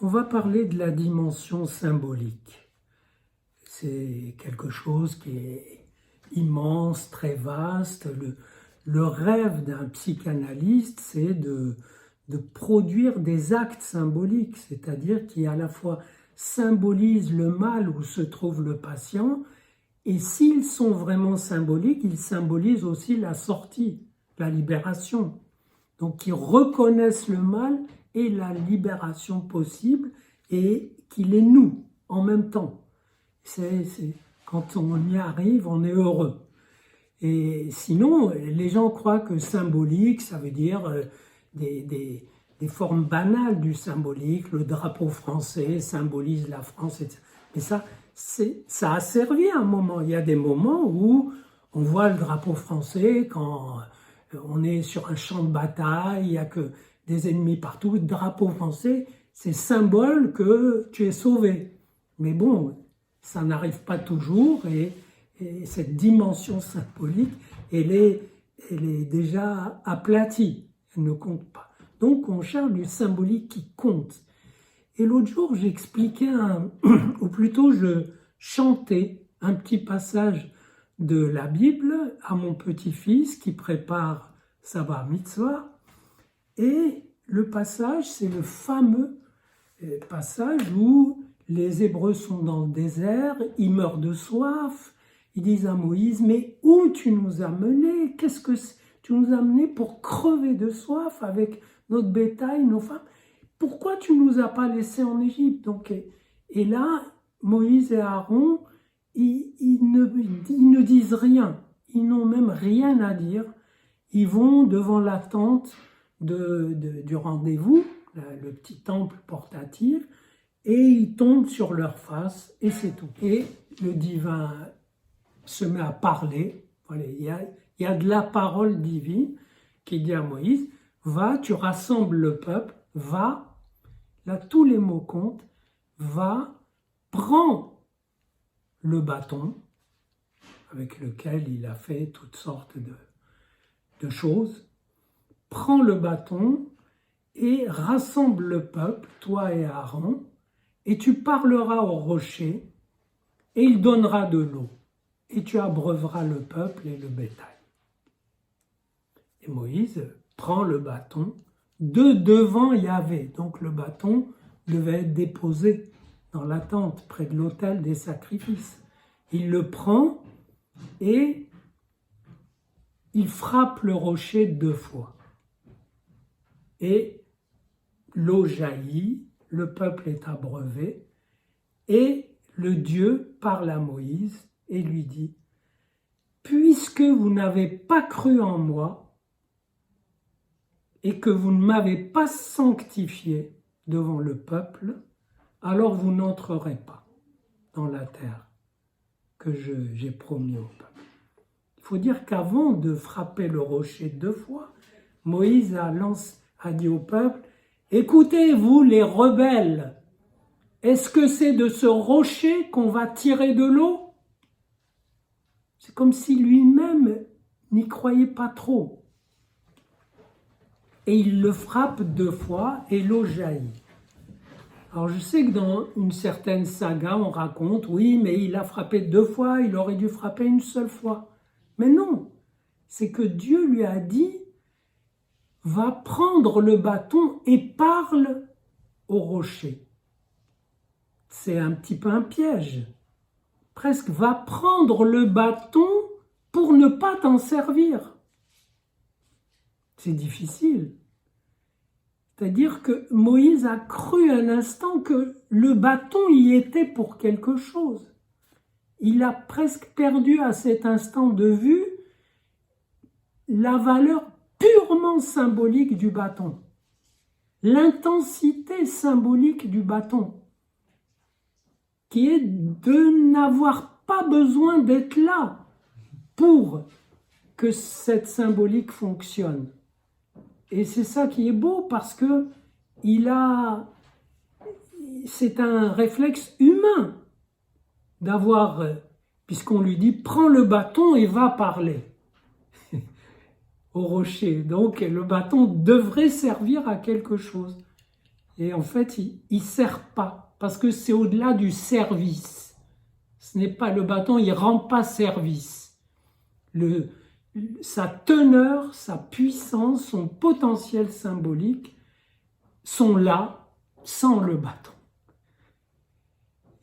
On va parler de la dimension symbolique. C'est quelque chose qui est immense, très vaste. Le rêve d'un psychanalyste, c'est de produire des actes symboliques, c'est-à-dire qui à la fois symbolisent le mal où se trouve le patient, et s'ils sont vraiment symboliques, ils symbolisent aussi la sortie, la libération. Donc qui reconnaissent le mal et la libération possible, et qu'il est nous en même temps. Quand on y arrive, on est heureux. Et sinon, les gens croient que symbolique, ça veut dire des formes banales du symbolique. Le drapeau français symbolise la France, etc. Mais ça a servi à un moment. Il y a des moments où on voit le drapeau français quand on est sur un champ de bataille, il n'y a que des ennemis partout. Le drapeau français, c'est symbole que tu es sauvé. Mais bon, ça n'arrive pas toujours, et cette dimension symbolique, elle est déjà aplatie, elle ne compte pas. Donc on cherche du symbolique qui compte. Et l'autre jour, j'expliquais, ou plutôt je chantais un petit passage de la Bible à mon petit-fils qui prépare sa bar mitzvah. Et le passage, c'est le fameux passage où les Hébreux sont dans le désert, ils meurent de soif, ils disent à Moïse, mais où tu nous as menés? Qu'est-ce que tu nous as menés pour crever de soif avec notre bétail, nos femmes? Pourquoi tu ne nous as pas laissés en Égypte? Donc, et là, Moïse et Aaron, ils ne disent rien, ils n'ont même rien à dire. Ils vont devant la tente du rendez-vous, le petit temple portatif, et ils tombent sur leur face, et c'est tout. Et le divin se met à parler. Voilà, il y a de la parole divine qui dit à Moïse, va, tu rassembles le peuple, va, là tous les mots comptent, va, prends le bâton avec lequel il a fait toutes sortes de choses, prends le bâton et rassemble le peuple, toi et Aaron, et tu parleras au rocher, et il donnera de l'eau, et tu abreuveras le peuple et le bétail. Et Moïse prend le bâton de devant Yahvé, donc le bâton devait être déposé dans la tente, près de l'autel des sacrifices. Il le prend et il frappe le rocher 2 fois. Et l'eau jaillit, le peuple est abreuvé, et le Dieu parle à Moïse et lui dit, « Puisque vous n'avez pas cru en moi et que vous ne m'avez pas sanctifié devant le peuple, alors vous n'entrerez pas dans la terre que j'ai promis au peuple. » Il faut dire qu'avant de frapper le rocher 2 fois, Moïse a dit au peuple, « Écoutez, vous les rebelles, est-ce que c'est de ce rocher qu'on va tirer de l'eau ?» C'est comme si lui-même n'y croyait pas trop. Et il le frappe 2 fois et l'eau jaillit. Alors je sais que dans une certaine saga, on raconte, oui, mais il a frappé 2 fois, il aurait dû frapper une seule fois. Mais non, c'est que Dieu lui a dit, va prendre le bâton et parle au rocher. C'est un petit peu un piège. Presque, va prendre le bâton pour ne pas t'en servir. C'est difficile. C'est-à-dire que Moïse a cru un instant que le bâton y était pour quelque chose. Il a presque perdu à cet instant de vue la valeur purement symbolique du bâton, l'intensité symbolique du bâton, qui est de n'avoir pas besoin d'être là pour que cette symbolique fonctionne. Et c'est ça qui est beau, parce que c'est un réflexe humain d'avoir, puisqu'on lui dit, prends le bâton et va parler au rocher. Donc le bâton devrait servir à quelque chose. Et en fait, il ne sert pas, parce que c'est au-delà du service. Ce n'est pas le bâton, il ne rend pas service. Sa teneur, sa puissance, son potentiel symbolique sont là sans le bâton.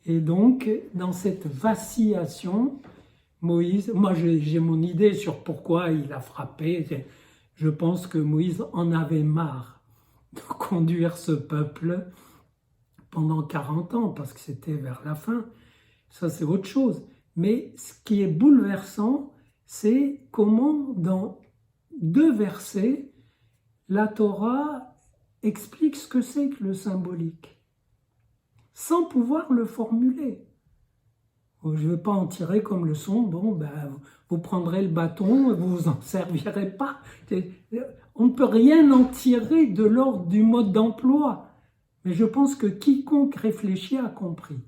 Et donc, dans cette vacillation, Moïse, moi j'ai mon idée sur pourquoi il a frappé. Je pense que Moïse en avait marre de conduire ce peuple pendant 40 ans, parce que c'était vers la fin. Ça, c'est autre chose. Mais ce qui est bouleversant, c'est comment, dans 2 versets, la Torah explique ce que c'est que le symbolique, sans pouvoir le formuler. Je ne vais pas en tirer comme leçon, bon, vous prendrez le bâton et vous vous en servirez pas. On ne peut rien en tirer de l'ordre du mode d'emploi. Mais je pense que quiconque réfléchit a compris.